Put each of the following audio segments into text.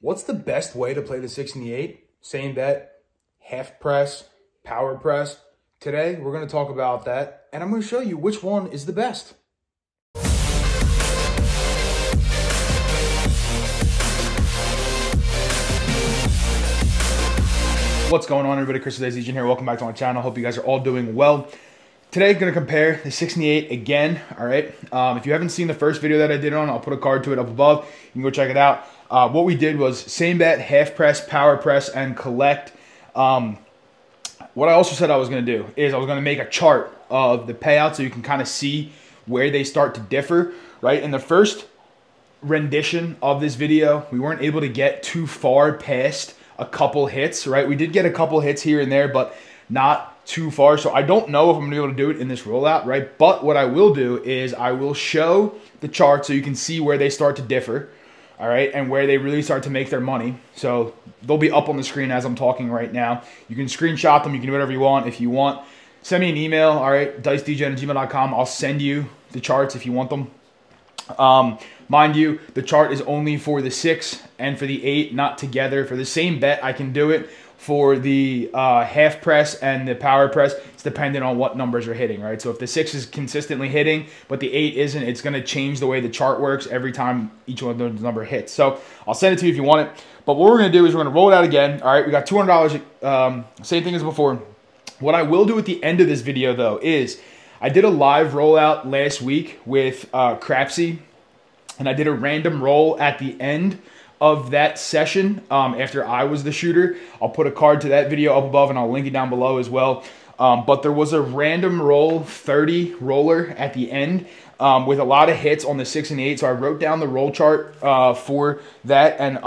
What's the best way to play the 6 and the 8? Same bet, half press, power press. Today, we're going to talk about that, and I'm going to show you which one is the best. What's going on, everybody? Chris Legion here. Welcome back to my channel. Hope you guys are all doing well. Today, I'm going to compare the 6 and the 8 again, all right? If you haven't seen the first video that I did on, I'll put a card to it up above. You can go check it out. What we did was same bet, half press, power press, and collect. What I also said I was going to do is I was going to make a chart of the payout so you can kind of see where they start to differ, right? In the first rendition of this video, we weren't able to get too far past a couple hits, right? We did get a couple hits here and there, but not too far. So I don't know if I'm gonna be able to do it in this rollout, right? But what I will do is I will show the chart so you can see where they start to differ, all right? And where they really start to make their money. So they'll be up on the screen as I'm talking right now. You can screenshot them. You can do whatever you want. If you want, send me an email, all right? dicedj@gmail.com. I'll send you the charts if you want them. Mind you, the chart is only for the 6 and for the 8, not together. For the same bet, I can do it for the half press and the power press. It's dependent on what numbers are hitting, right? So if the 6 is consistently hitting, but the 8 isn't, it's going to change the way the chart works every time each one of those number hits. So I'll send it to you if you want it. But what we're going to do is we're going to roll it out again. All right, we got $200. Same thing as before. What I will do at the end of this video, though, is I did a live rollout last week with Crapsy, and I did a random roll at the end of that session after I was the shooter. I'll put a card to that video up above, and I'll link it down below as well. But there was a random roll 30 roller at the end with a lot of hits on the 6 and 8. So I wrote down the roll chart for that, and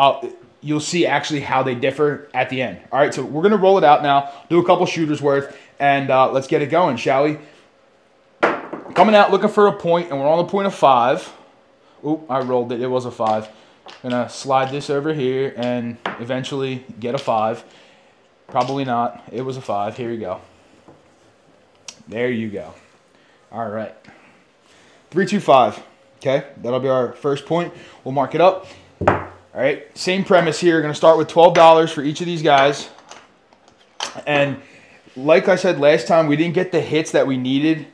you'll see actually how they differ at the end. All right, so we're going to roll it out now, do a couple shooters worth, and let's get it going, shall we? Coming out looking for a point, and we're on the point of 5. Oop, I rolled it. It was a 5. Gonna slide this over here and eventually get a 5. Probably not. It was a 5. Here you go. There you go. All right. 3, 2, 5. Okay, that'll be our first point. We'll mark it up. All right, same premise here. Gonna start with $12 for each of these guys. And like I said last time, we didn't get the hits that we needed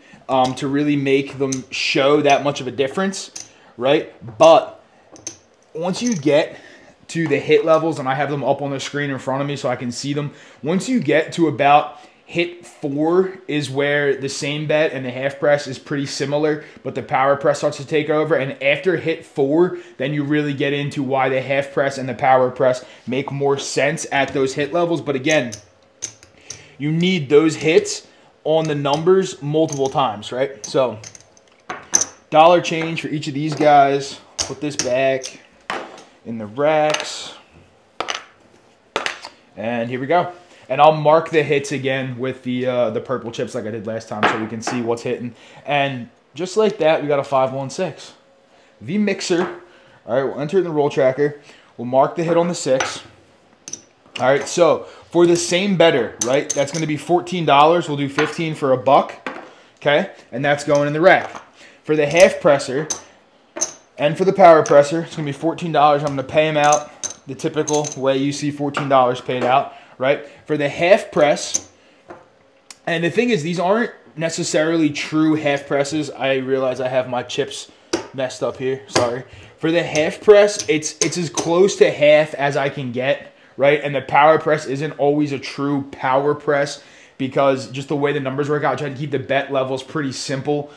to really make them show that much of a difference, right? But once you get to the hit levels, and I have them up on the screen in front of me so I can see them, once you get to about hit 4 is where the same bet and the half press is pretty similar, but the power press starts to take over. And after hit 4, then you really get into why the half press and the power press make more sense at those hit levels. But again, you need those hits on the numbers multiple times, right? So dollar change for each of these guys. Put this back in the racks. And here we go. And I'll mark the hits again with the purple chips like I did last time so we can see what's hitting. And just like that, we got a 516. The mixer. All right, we'll enter in the roll tracker. We'll mark the hit on the 6. All right, so for the same better, right, that's going to be $14. We'll do 15 for a buck, okay? And that's going in the rack. For the half presser and for the power presser, it's going to be $14. I'm going to pay them out the typical way you see $14 paid out, right? For the half press, and the thing is, these aren't necessarily true half presses. I realize I have my chips messed up here. Sorry. For the half press, it's as close to half as I can get, right? And the power press isn't always a true power press because just the way the numbers work out, I try to keep the bet levels pretty simple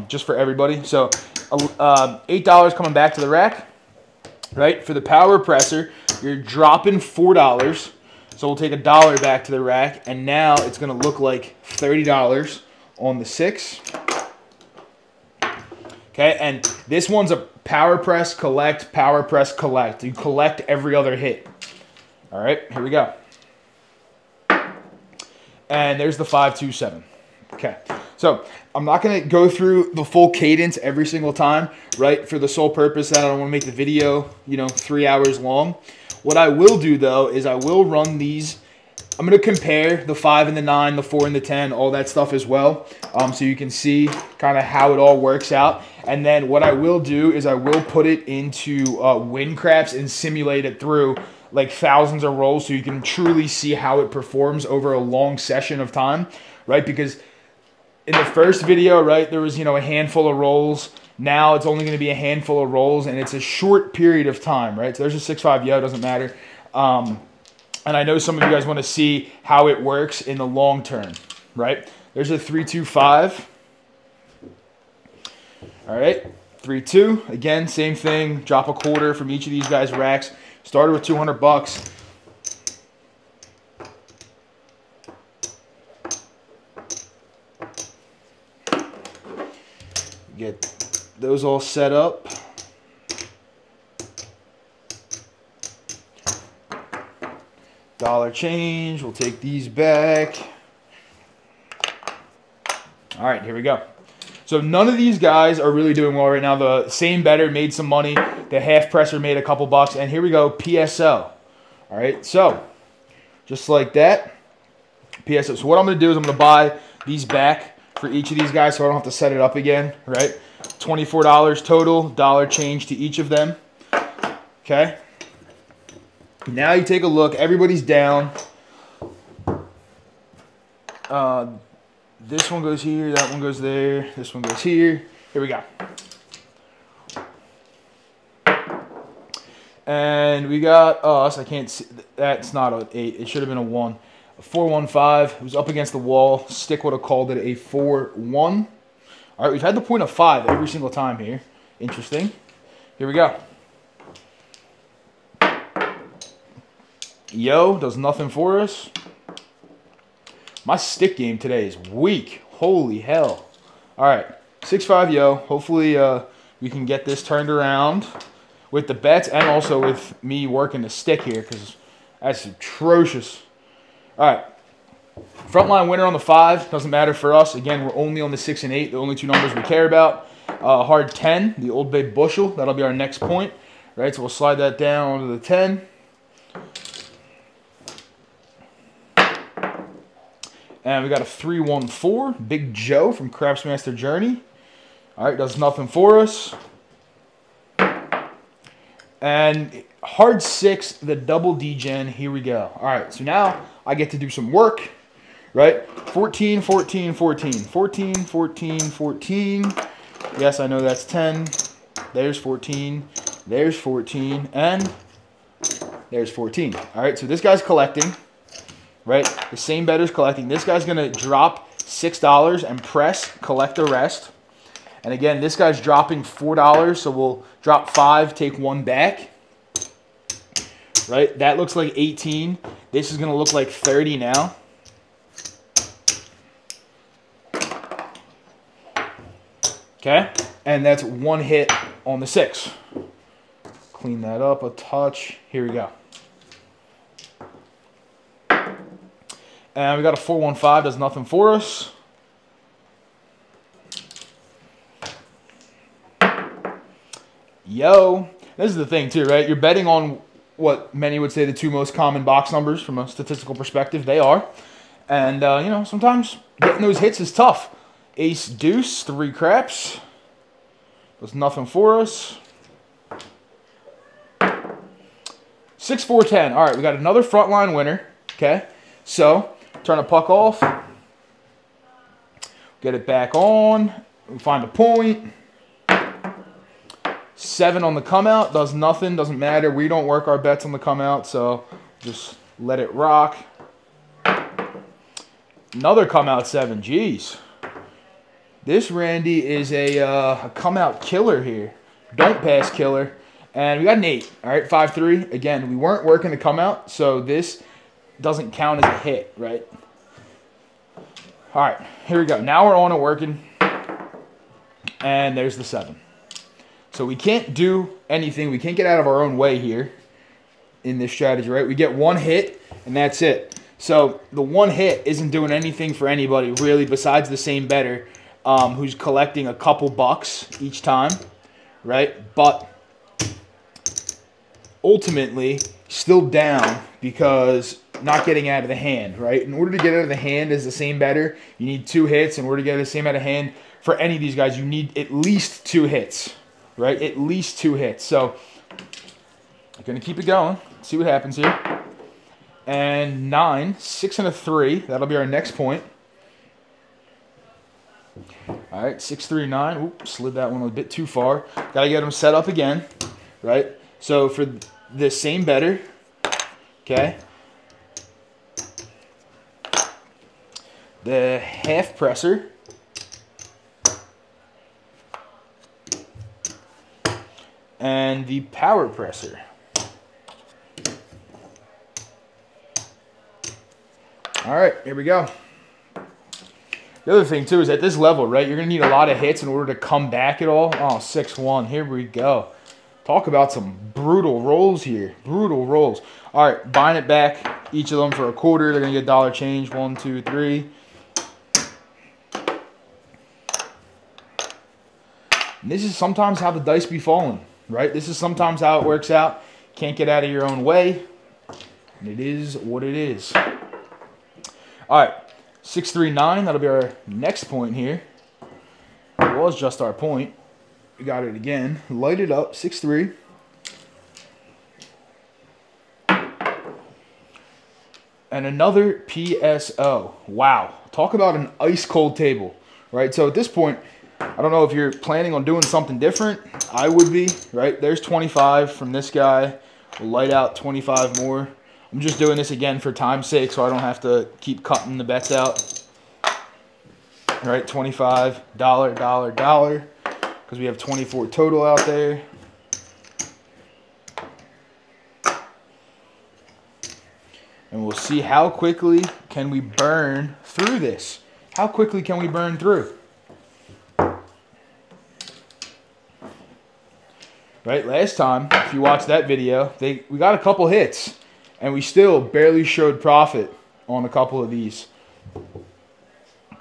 just for everybody. So $8 coming back to the rack, right? For the power presser, you're dropping $4. So we'll take $1 back to the rack, and now it's going to look like $30 on the 6. Okay, and this one's a power press, collect, power press, collect. You collect every other hit. All right, here we go. And there's the 527. Okay, so I'm not going to go through the full cadence every single time, right, for the sole purpose that I don't want to make the video, 3 hours long. What I will do, though, is I will run these I'm going to compare the 5 and the 9, the 4 and the 10, all that stuff as well, so you can see kind of how it all works out. And then what I will do is I will put it into win craps and simulate it through like thousands of rolls so you can truly see how it performs over a long session of time, right? Because in the first video, right, there was, a handful of rolls. Now it's only going to be a handful of rolls, and it's a short period of time, right? So there's a 6.5 yo, doesn't matter. And I know some of you guys want to see how it works in the long term, right? There's a 3-2-5. All right, 3-2. Again, same thing. Drop a quarter from each of these guys' racks. Started with 200 bucks. Get those all set up. Dollar change. We'll take these back. All right, here we go. So none of these guys are really doing well right now. The same bettor made some money. The half presser made a couple bucks. And here we go, PSO. All right, so just like that, PSO. So what I'm going to do is I'm going to buy these back for each of these guys so I don't have to set it up again, right? $24 total, dollar change to each of them. Okay. Now you take a look. Everybody's down. This one goes here. That one goes there. This one goes here. Here we go. And we got us. I can't see. That's not an 8. It should have been a 1. A 4-1-5. It was up against the wall. Stick would have called it a 4-1. All right, we've had the point of 5 every single time here. Interesting. Here we go. Yo does nothing for us. My stick game today is weak. Holy hell. All right, 6-5 yo. Hopefully we can get this turned around with the bets and also with me working the stick here because that's atrocious. All right, frontline winner on the 5. Doesn't matter for us. Again, we're only on the 6 and 8, the only 2 numbers we care about. Hard 10, the Old Bay bushel. That'll be our next point. Right, so we'll slide that down onto the 10. And we got a 3-1-4, Big Joe from Craftsmaster Journey. All right, does nothing for us. And hard 6, the double D-gen. Here we go. All right, so now I get to do some work, right? 14, 14, 14, 14, 14, 14. Yes, I know that's 10. There's 14. There's 14. And there's 14. All right, so this guy's collecting. Right, the same bettor's collecting. This guy's going to drop $6 and press, collect the rest. And again, this guy's dropping $4, so we'll drop 5, take 1 back. Right, that looks like 18. This is going to look like 30 now. Okay, and that's 1 hit on the 6. Clean that up a touch. Here we go. And we got a 4-1-5, does nothing for us. Yo, this is the thing too, right? You're betting on what many would say the 2 most common box numbers from a statistical perspective. They are. And, sometimes getting those hits is tough. Ace, deuce, 3 craps. Does nothing for us. 6-4-10. All right, we got another frontline winner. Okay, so turn a puck off, get it back on, we find a point. 7 on the come out, does nothing, doesn't matter. We don't work our bets on the come out, so just let it rock. Another come out 7, jeez. This Randy is a come out killer here. Don't pass killer. And we got an 8, all right, 5-3. Again, we weren't working the come out, so this doesn't count as a hit, right? All right, here we go. Now we're on it working, and there's the 7. So we can't do anything. We can't get out of our own way here in this strategy, right? We get 1 hit, and that's it. So the 1 hit isn't doing anything for anybody, really, besides the same bettor who's collecting a couple bucks each time, right? But ultimately, still down because not getting out of the hand, right? In order to get out of the hand as the same better, you need 2 hits. In order to get the same out of hand for any of these guys, you need at least 2 hits, right? At least 2 hits. So I'm going to keep it going. See what happens here. And 9, 6 and a 3. That'll be our next point. All right, 6, 3, 9. Oops, slid that one a bit too far. Got to get them set up again, right? So for the same better, okay, the half presser, and the power presser. All right, here we go. The other thing, too, is at this level, right, you're going to need a lot of hits in order to come back at all. Oh, 6-1. Here we go. Talk about some brutal rolls here. Brutal rolls. All right, buying it back, each of them for a quarter. They're going to get $1 change. 1, 2, 3. And this is sometimes how the dice be falling, right? This is sometimes how it works out. Can't get out of your own way. And it is what it is. All right. 6, 3, 9. That'll be our next point here. It was just our point. We got it again. Light it up. 6, 3. And another PSO. Wow. Talk about an ice cold table, right? So at this point, I don't know if you're planning on doing something different. I would be, right? There's 25 from this guy. We'll light out 25 more. I'm just doing this again for time's sake so I don't have to keep cutting the bets out. All right, $25, $1, because we have 24 total out there. And we'll see how quickly can we burn through this. How quickly can we burn through? Right, last time, if you watched that video, we got a couple hits. And we still barely showed profit on a couple of these.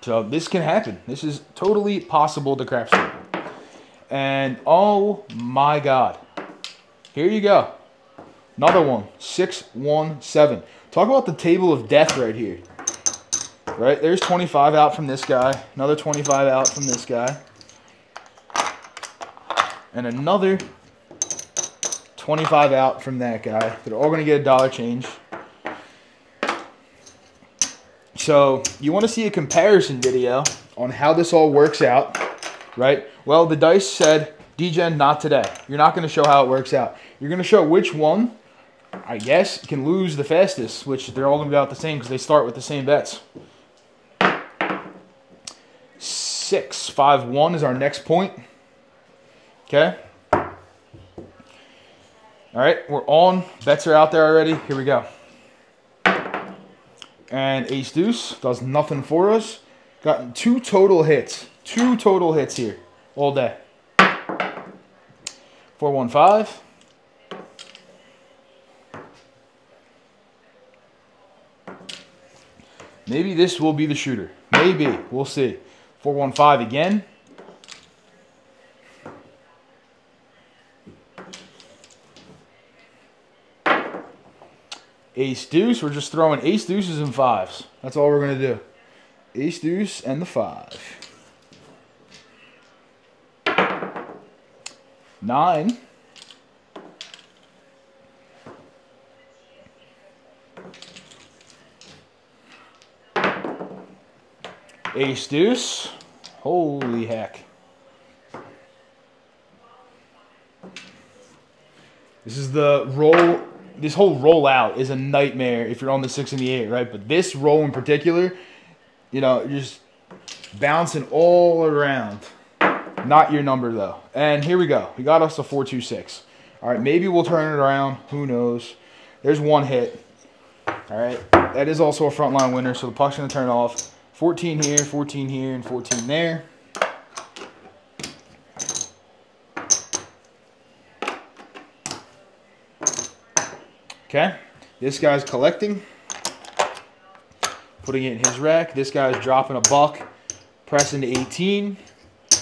So this can happen. This is totally possible to crapshoot. And oh my God. Here you go. Another one. 6, 1, 7. Talk about the table of death right here. Right? There's 25 out from this guy. Another 25 out from this guy. And another 25 out from that guy. They're all going to get $1 change. So you want to see a comparison video on how this all works out, right? Well, the dice said, DGen, not today. You're not going to show how it works out. You're going to show which one, I guess, can lose the fastest, which they're all going to be about the same because they start with the same bets. 6, 5, 1 is our next point. Okay. All right, we're on. Bets are out there already. Here we go. And ace deuce does nothing for us. Gotten 2 total hits. 2 total hits here all day. 4, 1, 5. Maybe this will be the shooter. Maybe. We'll see. 4, 1, 5 again. Ace deuce. We're just throwing ace deuces and 5s. That's all we're going to do. Ace deuce and the 5. 9. Ace deuce. Holy heck. This is the roll. This whole rollout is a nightmare if you're on the 6 and the 8, right? But this roll in particular, you know, you're just bouncing all around. Not your number, though. And here we go. We got us a 4, 2, 6. All right, maybe we'll turn it around. Who knows? There's one hit. All right, that is also a frontline winner, so the puck's going to turn off. 14 here, 14 here, and 14 there. Okay, this guy's collecting, putting it in his rack. This guy's dropping a buck, pressing to 18,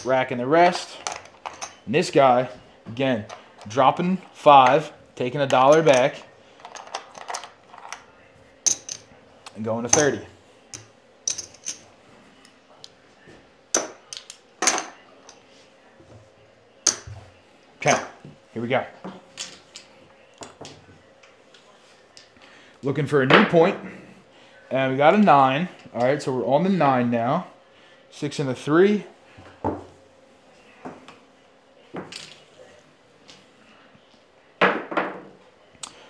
racking the rest. And this guy, again, dropping 5, taking $1 back. and going to 30. Okay, here we go. Looking for a new point, and we got a 9. All right, so we're on the 9 now. 6 and a 3.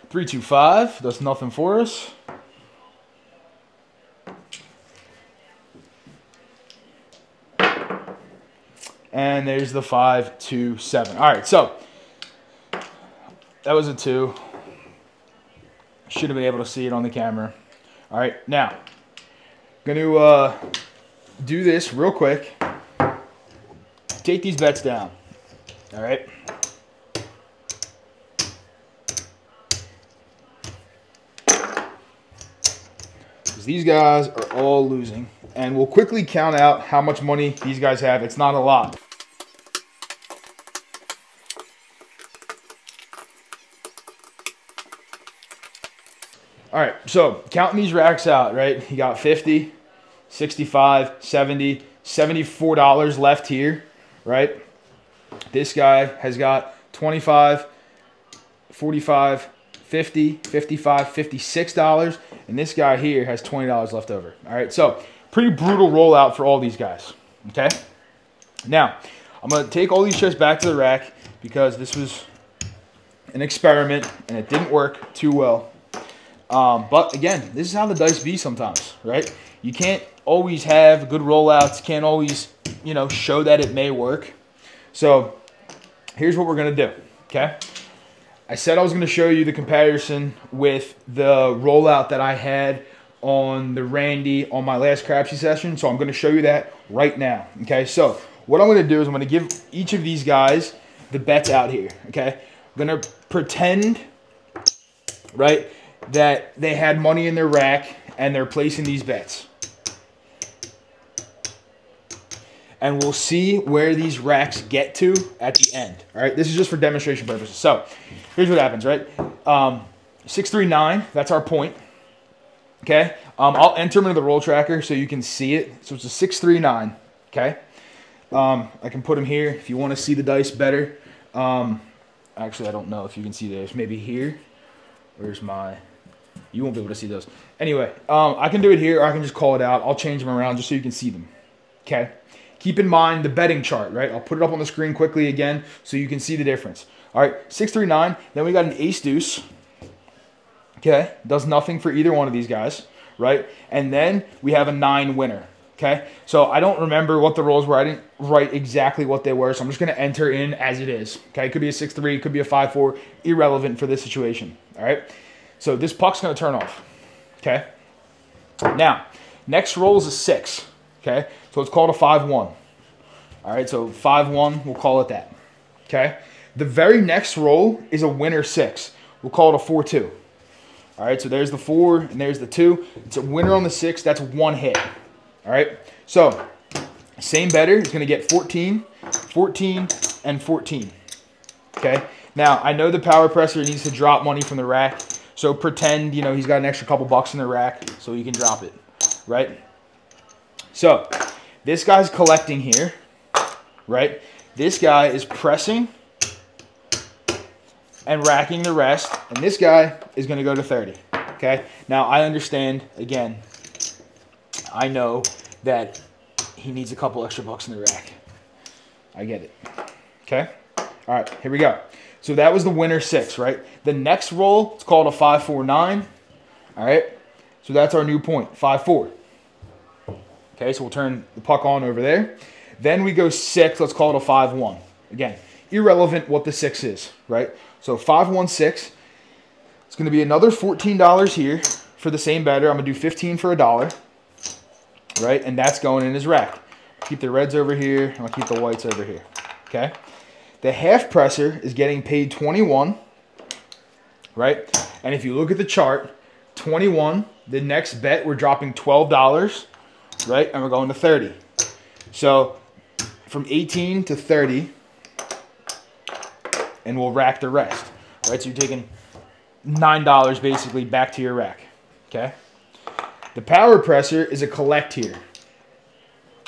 Three, 2, 5. Does nothing for us. And there's the 5, 2, 7. All right, so that was a 2. Should have been able to see it on the camera. All right, now going to do this real quick. Take these bets down. All right. These guys are all losing, and we'll quickly count out how much money these guys have. It's not a lot. All right, so counting these racks out, right? You got 50, 65, 70, $74 left here, right? This guy has got 25, 45, 50, 55, $56, and this guy here has $20 left over. All right, so pretty brutal rollout for all these guys, okay? Now, I'm going to take all these chips back to the rack because this was an experiment and it didn't work too well. But again, this is how the dice be sometimes, right? You can't always have good rollouts, can't always, you know, show that it may work. So here's what we're going to do, okay? I said I was going to show you the comparison with the rollout that I had on the Randy on my last Crapsy session. So I'm going to show you that right now. Okay, so what I'm going to do is I'm going to give each of these guys the bets out here. Okay, I'm going to pretend, right, that they had money in their rack and they're placing these bets. And we'll see where these racks get to at the end. All right, this is just for demonstration purposes. So here's what happens, right? 639, that's our point. Okay, I'll enter them into the roll tracker so you can see it. So it's a 639. Okay, I can put them here if you want to see the dice better. Actually, I don't know if you can see those. Maybe here. Where's my? You won't be able to see those. Anyway, I can do it here, or I can just call it out. I'll change them around just so you can see them. Okay. Keep in mind the betting chart, right? I'll put it up on the screen quickly again so you can see the difference. All right, 639. Then we got an ace deuce. Okay, does nothing for either one of these guys, right? And then we have a 9 winner. Okay, so I don't remember what the rolls were. I didn't write exactly what they were, so I'm just going to enter in as it is. Okay, it could be a 6-3, it could be a 5-4, irrelevant for this situation. All right, so this puck's going to turn off. Okay, now next roll is a 6. Okay, so it's called a 5-1. All right, so 5-1, we'll call it that. Okay, the very next roll is a winner 6. We'll call it a 4-2. All right, so there's the 4 and there's the 2. It's a winner on the 6. That's one hit. All right, so same bettor is going to get 14, 14, and 14. Okay, now I know the power presser needs to drop money from the rack, so pretend, you know, he's got an extra couple bucks in the rack so he can drop it, right? So this guy's collecting here, right? This guy is pressing and racking the rest, and this guy is going to go to 30. Okay, now I understand, again, I know that he needs a couple extra bucks in the rack. I get it. Okay, all right, here we go. So that was the winner 6, right? The next roll, it's called a 5-4-9. All right, so that's our new point, 5-4. Okay, so we'll turn the puck on over there. Then we go 6, let's call it a 5-1. Again, irrelevant what the 6 is, right? So 5-1-6. It's going to be another $14 here for the same bettor. I'm going to do 15 for $1, right? And that's going in his rack. Keep the reds over here. I'm going to keep the whites over here, okay? The half presser is getting paid 21, right? And if you look at the chart, 21, the next bet, we're dropping $12, right? And we're going to 30. So from 18 to 30, and we'll rack the rest, right? So you're taking $9 basically back to your rack, okay? The power presser is a collect here.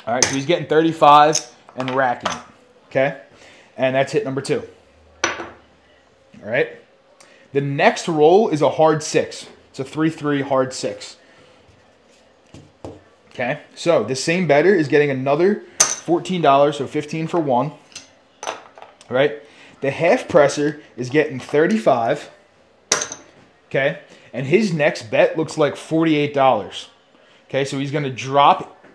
All right, so he's getting 35 and racking it, okay? And that's hit number 2. All right? The next roll is a hard 6. It's a 3-3 hard 6. Okay, so the same bettor is getting another $14, so 15 for 1. All right? The half presser is getting 35. Okay? And his next bet looks like $48. Okay, so he's going to drop,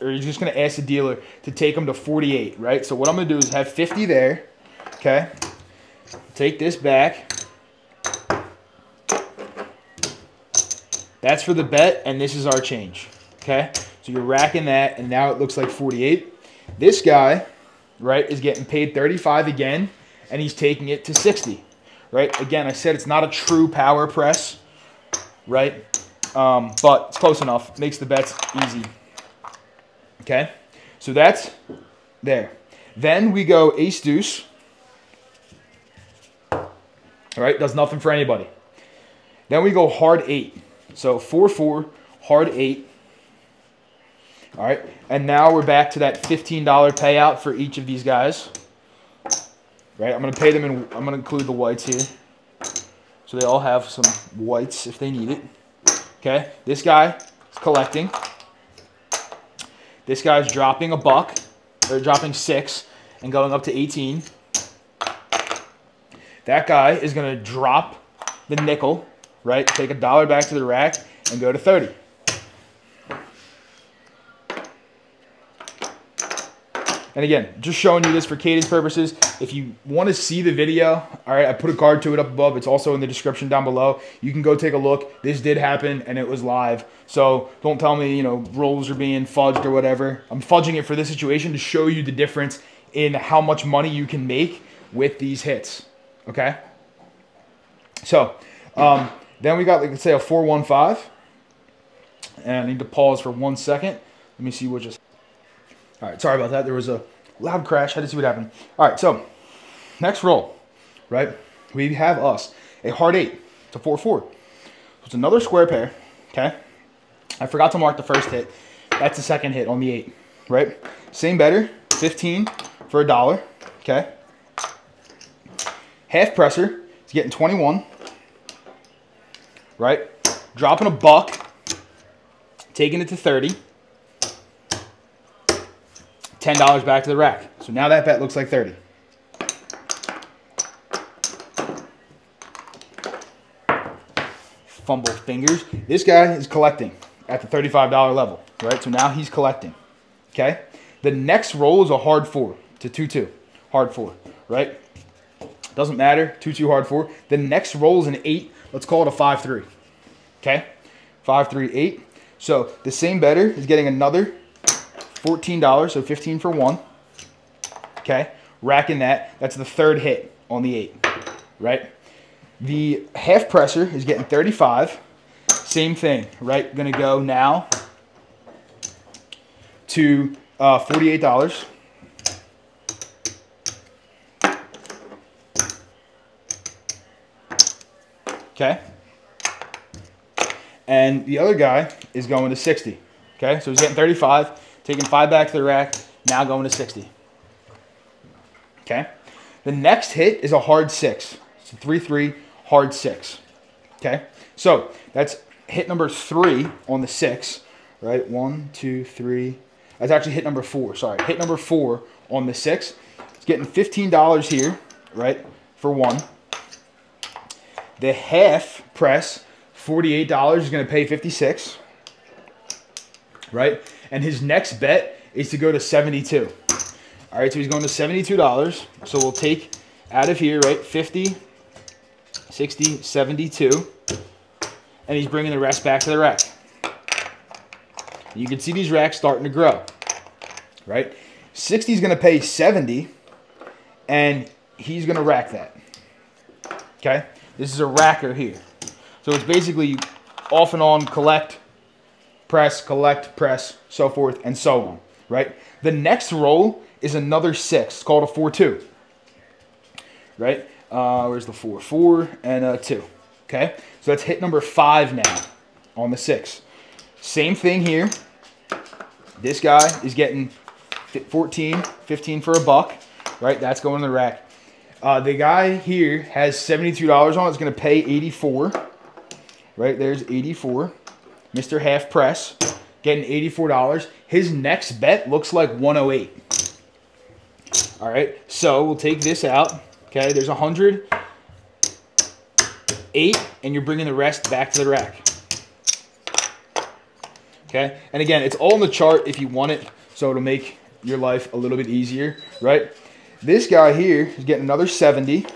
or he's just going to ask the dealer to take him to 48, right? So what I'm going to do is have 50 there. Okay? Take this back. That's for the bet, and this is our change. Okay? So you're racking that, and now it looks like 48. This guy, right, is getting paid 35 again, and he's taking it to 60. Right? Again, I said it's not a true power press, right? But it's close enough. Makes the bets easy. Okay? So that's there. Then we go ace-deuce. All right? Does nothing for anybody. Then we go hard 8. So 4-4, hard 8. All right? And now we're back to that $15 payout for each of these guys. Right? I'm going to pay them in, I'm going to include the whites here. So they all have some whites if they need it. Okay? This guy is collecting. This guy's dropping a buck, or dropping 6 and going up to 18. That guy is going to drop the nickel, right? Take $1 back to the rack and go to 30. And again, just showing you this for cadence purposes. If you want to see the video, all right, I put a card to it up above. It's also in the description down below. You can go take a look. This did happen, and it was live. So don't tell me, you know, rolls are being fudged or whatever. I'm fudging it for this situation to show you the difference in how much money you can make with these hits, okay? So then we got, like, let's say a 4-1-5. And I need to pause for 1 second. Let me see what just... All right, sorry about that. There was a loud crash. Had to see what happened. All right, so next roll, right? We have us a hard 8. It's a 4-4. So it's another square pair, okay? I forgot to mark the first hit. That's the second hit on the 8, right? Same bettor, 15 for $1, okay? Half presser is getting 21, right? Dropping a buck, taking it to 30. $10 back to the rack. So now that bet looks like 30. Fumble fingers. This guy is collecting at the $35 level, right? So now he's collecting, okay? The next roll is a hard 4 to 2-2, hard 4, right? Doesn't matter, 2-2 hard 4. The next roll is an 8. Let's call it a 5-3, okay? 5-3-8. So the same bettor is getting another $14, so 15 for 1. Okay, racking that. That's the third hit on the 8, right? The half presser is getting 35. Same thing, right? Gonna go now to $48. Okay. And the other guy is going to 60. Okay, so he's getting 35. Taking 5 back to the rack, now going to 60. Okay? The next hit is a hard 6. It's a 3-3 hard 6. Okay? So that's hit number 3 on the 6. Right? 1, 2, 3. That's actually hit number 4. Sorry. Hit number 4 on the 6. It's getting $15 here, right? For 1. The half press, $48, is going to pay 56. Right? And his next bet is to go to 72. All right, so he's going to $72. So we'll take out of here, right, 50, 60, 72. And he's bringing the rest back to the rack. You can see these racks starting to grow, right? 60 is going to pay 70, and he's going to rack that. Okay? This is a racker here. So it's basically off and on, collect, collect, press, so forth and so on, right? The next roll is another 6. It's called a 4-2, right? Where's the 4? 4 and a 2, okay? So that's hit number 5 now on the 6. Same thing here. This guy is getting 14, 15 for a buck, right? That's going in the rack. The guy here has $72 on it. It's going to pay 84. Right, there's 84. Mr. Half Press getting $84. His next bet looks like 108. All right, so we'll take this out. Okay, there's 108, and you're bringing the rest back to the rack. Okay, and again, it's all in the chart if you want it, so it'll make your life a little bit easier, right? This guy here is getting another 70,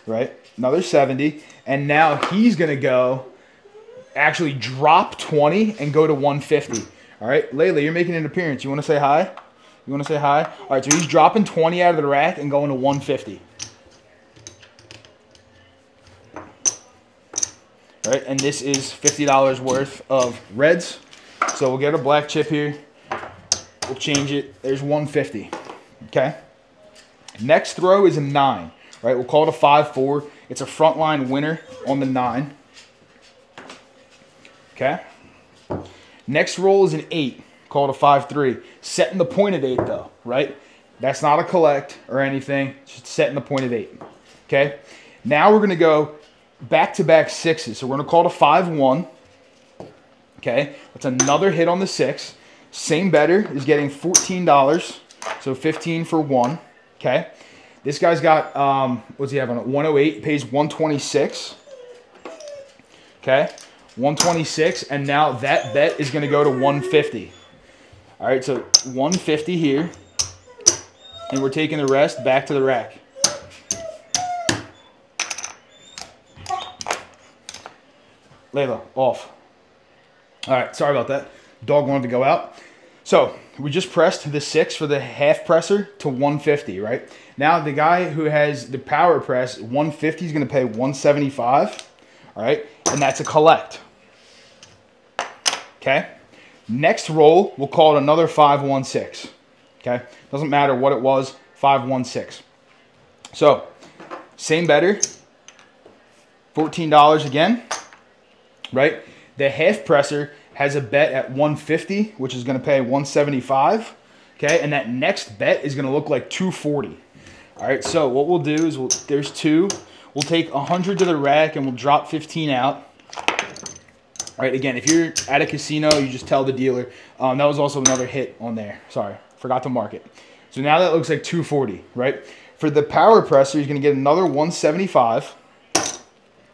right? Another 70, and now he's going to go actually drop 20 and go to 150. All right, Layla, you're making an appearance. You want to say hi? You want to say hi? All right, so he's dropping 20 out of the rack and going to 150. All right, and this is $50 worth of reds. So we'll get a black chip here. We'll change it. There's 150. Okay. Next throw is a 9. Right, we'll call it a 5-4. It's a frontline winner on the 9. Okay. Next roll is an 8. Call it a 5-3. Setting the point at 8 though, right? That's not a collect or anything. It's just setting the point at 8. Okay. Now we're going to go back-to-back 6s. So we're going to call it a 5-1. Okay. That's another hit on the 6. Same better is getting $14. So 15 for 1. Okay. This guy's got, what's he have on it? 108, pays 126. Okay, 126, and now that bet is going to go to 150. All right, so 150 here, and we're taking the rest back to the rack. Layla, off. All right, sorry about that. Dog wanted to go out. So we just pressed the 6 for the half presser to 150, right? Now the guy who has the power press, 150 is going to pay 175, all right? And that's a collect. Okay? Next roll, we'll call it another 5-1-6. Okay? Doesn't matter what it was, 5-1-6. So, same better. $14 again, right? The half presser has a bet at 150, which is going to pay 175. Okay, and that next bet is going to look like 240. All right, so what we'll do is there's 2. We'll take 100 to the rack and we'll drop 15 out. All right, again, if you're at a casino, you just tell the dealer. That was also another hit on there. Sorry, forgot to mark it. So now that looks like 240, right? For the power presser, he's going to get another 175.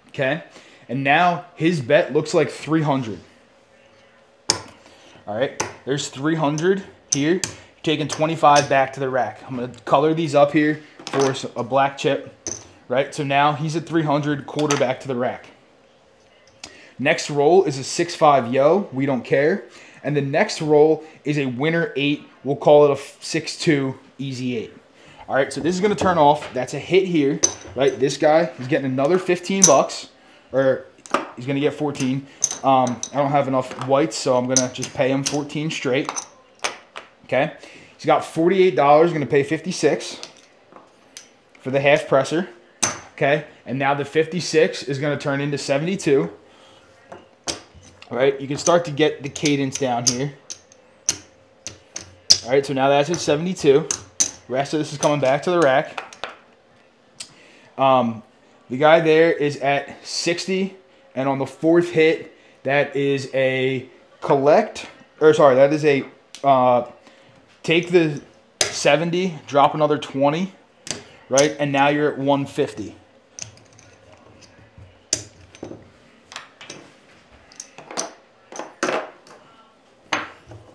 Okay, and now his bet looks like 300. All right, there's 300 here. You're taking 25 back to the rack. I'm going to color these up here for a black chip, right? So now he's at 300, quarter back to the rack. Next roll is a 6-5 yo. We don't care. And the next roll is a winner 8. We'll call it a 6-2 easy 8. All right, so this is going to turn off. That's a hit here, right? This guy is getting another 15 bucks, or he's going to get 14. I don't have enough whites, so I'm going to just pay him 14 straight. Okay. He's got $48, going to pay 56 for the half presser. Okay. And now the 56 is going to turn into 72. All right. You can start to get the cadence down here. All right. So now that's at 72. Rest of this is coming back to the rack. The guy there is at 60. And on the 4th hit, that is a collect, or sorry, that is a take the 70, drop another 20, right? And now you're at 150.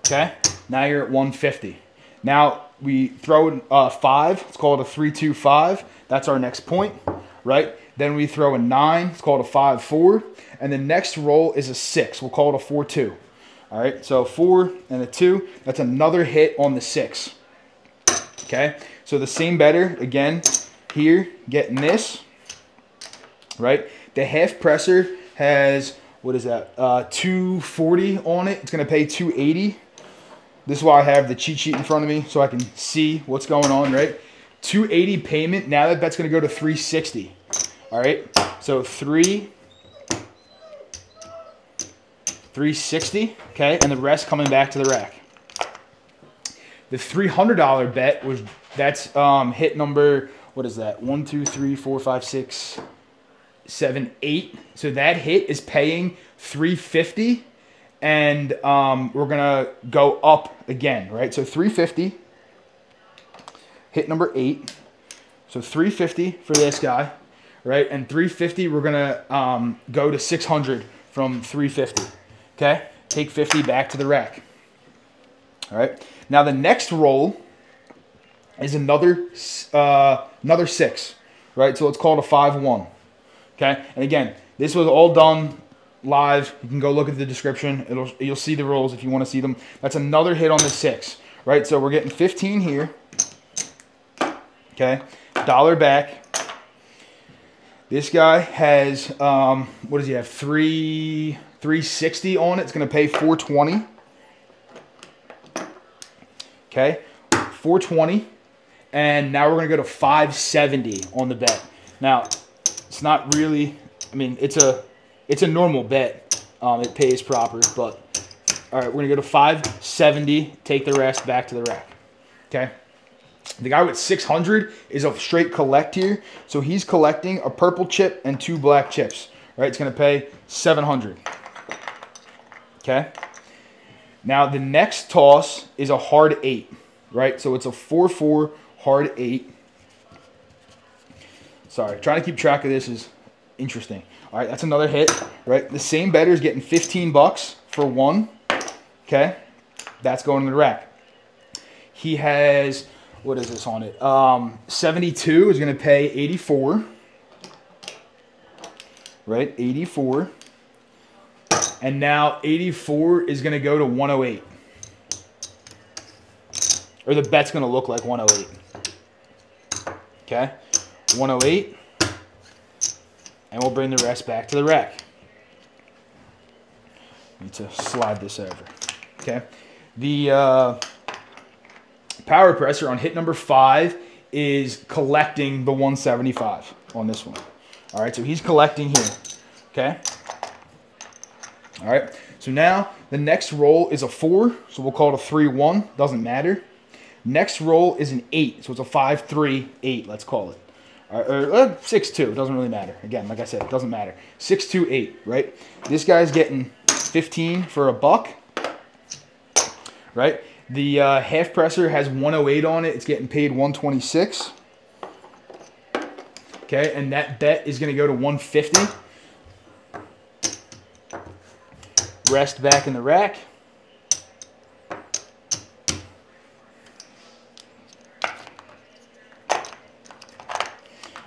Okay, now you're at 150. Now we throw a 5, let's call it a 3-2-5. That's our next point, right? Then we throw a 9, it's called a 5-4. And the next roll is a 6. We'll call it a 4-2. All right, so 4 and a 2. That's another hit on the 6. Okay, so the same better, again, here, getting this, right? The half presser has, what is that, 240 on it. It's going to pay 280. This is why I have the cheat sheet in front of me so I can see what's going on, right? 280 payment. Now that bet's going to go to 360. All right, so 3 360, okay, and the rest coming back to the rack. The $300 bet that's hit number, what is that? 1, 2, 3, 4, 5, 6, 7, 8. So that hit is paying $350, and we're gonna go up again, right? So $350, hit number 8. So $350 for this guy, right? And $350, we're gonna go to $600 from $350. Okay, take 50 back to the rack. All right. Now the next roll is another 6, right? So let's call it a 5-1. Okay, and again, this was all done live. You can go look at the description. You'll see the rolls if you want to see them. That's another hit on the 6, right? So we're getting 15 here. Okay, dollar back. This guy has what does he have? 360 on it. It's going to pay 420. Okay, 420, and now we're going to go to 570 on the bet. Now, it's not really, I mean, it's a normal bet. It pays proper, but all right, we're going to go to 570, take the rest back to the rack. Okay, the guy with 600 is a straight collect here, so he's collecting a purple chip and 2 black chips. Right, it's going to pay 700. Okay. Now the next toss is a hard 8, right? So it's a 4-4 hard 8. Sorry, trying to keep track of this is interesting. All right, that's another hit, right? The same bettor is getting 15 bucks for 1. Okay, that's going in the rack. He has, what is this on it? 72 is going to pay 84. Right, 84. And now 84 is going to go to 108. Or the bet's going to look like 108. Okay, 108. And we'll bring the rest back to the rack. Need to slide this over. Okay, the power presser on hit number 5 is collecting the 175 on this one. All right, so he's collecting here. Okay. All right, so now the next roll is a 4, so we'll call it a 3-1. Doesn't matter. Next roll is an 8, so it's a 5-3-8. Let's call it, or 6-2. Doesn't really matter. Again, like I said, it doesn't matter. 6-2-8. Right. This guy's getting 15 for a buck. Right. The half presser has 108 on it. It's getting paid 126. Okay, and that bet is going to go to 150. Rest back in the rack.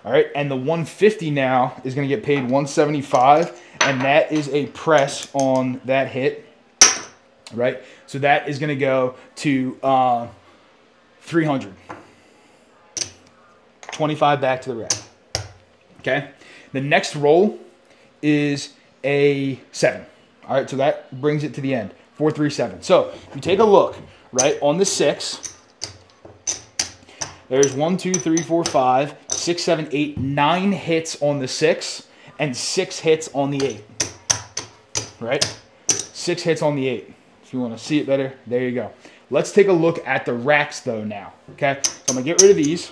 All right, and the 150 now is going to get paid 175, and that is a press on that hit. Right, so that is going to go to 300. 25 back to the rack. Okay, the next roll is a 7. All right, so that brings it to the end. 4-3-7. So if you take a look, right, on the 6, there's 1, 2, 3, 4, 5, 6, 7, 8, 9 hits on the 6, and 6 hits on the 8. Right? 6 hits on the 8. If you want to see it better, there you go. Let's take a look at the racks though now. Okay, so I'm gonna get rid of these.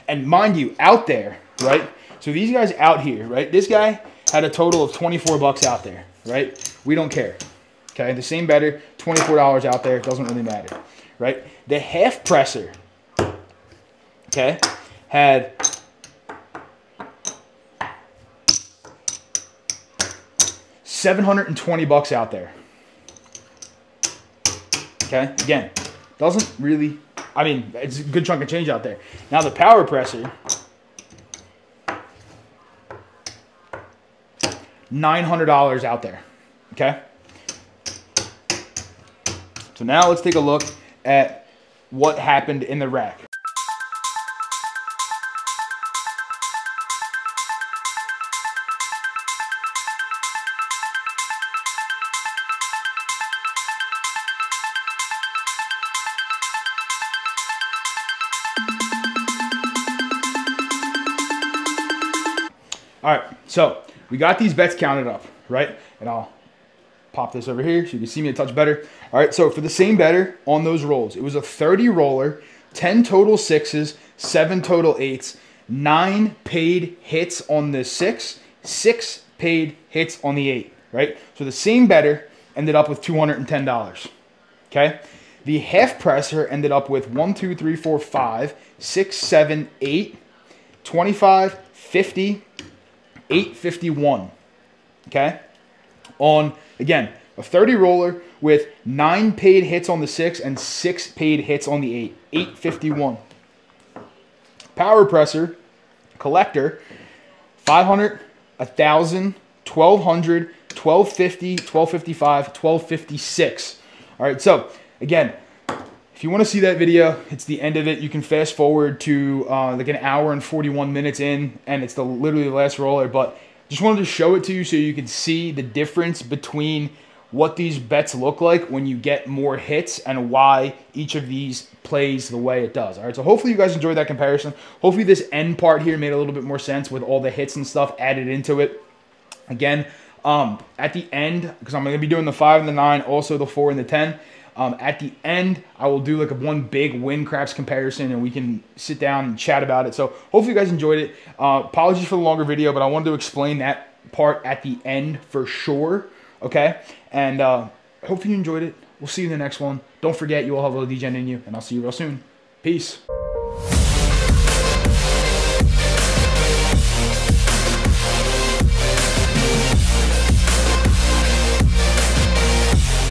And mind you, out there, right? So these guys out here, right? This guy had a total of 24 bucks out there, right? We don't care. Okay, the same bettor, $24 out there. It doesn't really matter, right? The half presser, okay, had $720 out there. Okay, again, doesn't really, I mean, it's a good chunk of change out there. Now the power presser, $900 out there. Okay. So now let's take a look at what happened in the rack. All right, so we got these bets counted up, right? And I'll pop this over here so you can see me a touch better. All right, so for the same better on those rolls, it was a 30 roller, 10 total 6s, 7 total 8s, 9 paid hits on the 6, 6 paid hits on the 8, right? So the same better ended up with $210, okay? The half presser ended up with 1, 2, 3, 4, 5, 6, 7, 8, 25, 50, 851, okay? On, again, a 30 roller with 9 paid hits on the 6 and 6 paid hits on the 8, 851. Power presser, collector, 500, 1,000, 1,200, 1,250, 1,255, 1,256. All right, so again, if you want to see that video, it's the end of it. You can fast forward to like an hour and 41 minutes in, and it's literally the last roller, but just wanted to show it to you so you can see the difference between what these bets look like when you get more hits and why each of these plays the way it does. All right, so hopefully you guys enjoyed that comparison. Hopefully this end part here made a little bit more sense with all the hits and stuff added into it. Again, at the end, because I'm going to be doing the 5 and the 9, also the 4 and the 10, at the end, I will do like one big win craps comparison and we can sit down and chat about it. So hopefully you guys enjoyed it. Apologies for the longer video, but I wanted to explain that part at the end for sure. Okay, and hopefully you enjoyed it. We'll see you in the next one. Don't forget, you all have a little DGen in you, and I'll see you real soon. Peace.